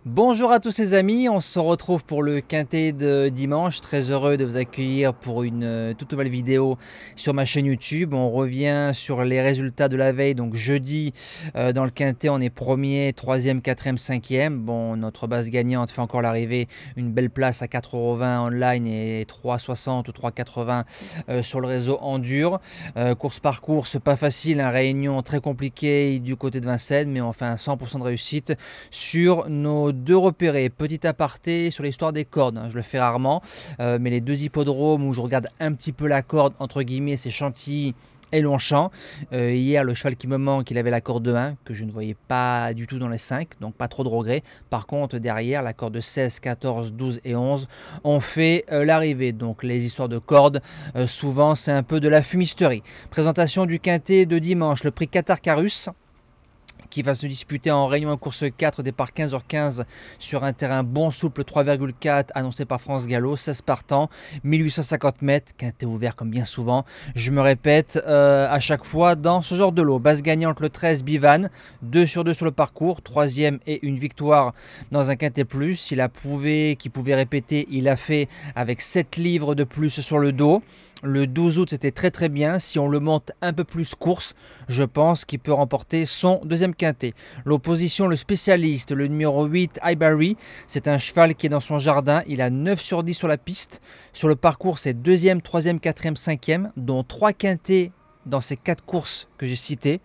Bonjour à tous les amis, on se retrouve pour le quintet de dimanche. Très heureux de vous accueillir pour une toute nouvelle vidéo sur ma chaîne YouTube. On revient sur les résultats de la veille, donc jeudi dans le quintet on est premier, troisième, quatrième, cinquième. Bon, notre base gagnante fait encore l'arrivée, une belle place à 4,20 € online et 3,60 ou 3,80 sur le réseau en dur. Course par course, pas facile, un réunion très compliqué du côté de Vincennes, mais on fait un 100% de réussite sur nos deux repérés. Petit aparté sur l'histoire des cordes, je le fais rarement, mais les deux hippodromes où je regarde un petit peu la corde, entre guillemets, c'est Chantilly et Longchamp. Hier, le cheval qui me manque, il avait la corde de 1, que je ne voyais pas du tout dans les 5, donc pas trop de regrets. Par contre, derrière, la corde de 16, 14, 12 et 11 ont fait l'arrivée. Donc les histoires de cordes, souvent, c'est un peu de la fumisterie. Présentation du quintet de dimanche, le prix Qatar Carus, qui va se disputer en réunion en course 4, départ 15h15 sur un terrain bon souple 3,4 annoncé par France Gallo, 16 partants, 1850 mètres, quintet ouvert comme bien souvent. Je me répète à chaque fois dans ce genre de lot. Base gagnante le 13 Bivan, 2 sur 2 sur le parcours, 3e et une victoire dans un quintet plus. Il a prouvé qu'il pouvait répéter, il a fait avec 7 livres de plus sur le dos. Le 12 août, c'était très bien. Si on le monte un peu plus course, je pense qu'il peut remporter son deuxième quintet. L'opposition, le spécialiste, le numéro 8, Ibarry. C'est un cheval qui est dans son jardin. Il a 9 sur 10 sur la piste. Sur le parcours, c'est 2e, 3e, 4e, 5e, dont 3 quintets dans ces 4 courses que j'ai citées.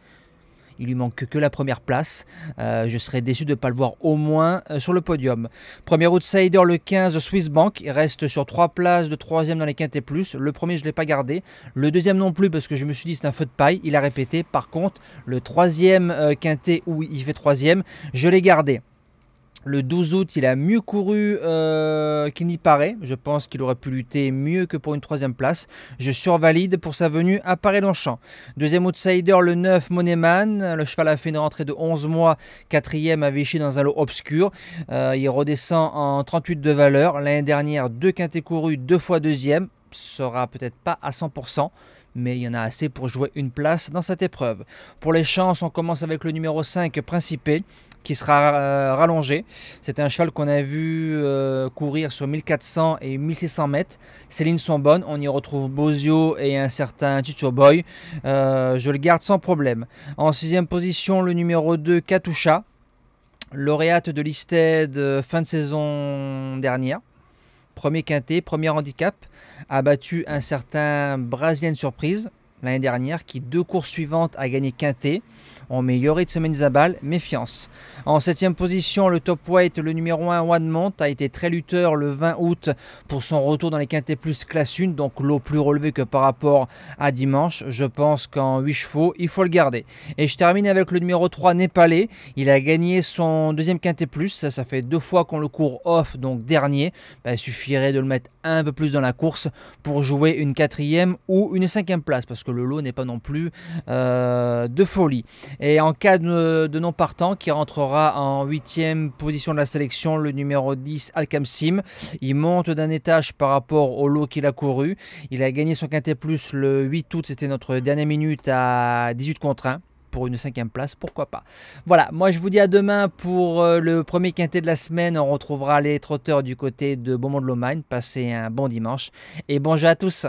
Il lui manque que la première place. Je serais déçu de ne pas le voir au moins sur le podium. Premier outsider, le 15 Swiss Bank. Il reste sur 3 places de 3e dans les quintets plus. Le premier, je ne l'ai pas gardé. Le deuxième non plus parce que je me suis dit c'est un feu de paille. Il a répété. Par contre, le 3e quintet où il fait 3e, je l'ai gardé. Le 12 août, il a mieux couru qu'il n'y paraît. Je pense qu'il aurait pu lutter mieux que pour une 3e place. Je survalide pour sa venue à Paris-Longchamp. Deuxième outsider, le 9 Moneyman. Le cheval a fait une rentrée de 11 mois. 4e à Vichy dans un lot obscur. Il redescend en 38 de valeur. L'année dernière, 2 quintets courus, 2 fois 2e. Sera peut-être pas à 100%. Mais il y en a assez pour jouer une place dans cette épreuve. Pour les chances, on commence avec le numéro 5, Principé, qui sera rallongé. C'est un cheval qu'on a vu courir sur 1400 et 1600 mètres. Ses lignes sont bonnes. On y retrouve Bozio et un certain Chicho Boy. Je le garde sans problème. En 6e position, le numéro 2, Katusha, lauréate de l'Isted fin de saison dernière. Premier quintet, premier handicap, a battu un certain Brazilian Surprise l'année dernière qui 2 courses suivantes a gagné quintet. On met Yoritz Menzabal, méfiance. En 7e position, le top weight, le numéro 1 Wadmont a été très lutteur le 20 août pour son retour dans les quintets plus classe 1, donc lot plus relevé que par rapport à dimanche. Je pense qu'en 8 chevaux, il faut le garder. Et je termine avec le numéro 3 Népalais. Il a gagné son deuxième quintet plus, ça fait 2 fois qu'on le court off, donc dernier. Il suffirait de le mettre un peu plus dans la course pour jouer une 4e ou une 5e place, parce que le lot n'est pas non plus de folie. Et en cas de non partant, qui rentrera en 8e position de la sélection, le numéro 10 Alcamsim. Il monte d'un étage par rapport au lot qu'il a couru. Il a gagné son quintet plus le 8 août, c'était notre dernière minute à 18 contre 1. Pour une 5e place, pourquoi pas. Voilà, moi je vous dis à demain pour le premier quintet de la semaine. On retrouvera les trotteurs du côté de Beaumont-de-Lomagne. Passez un bon dimanche et bon jeu à tous.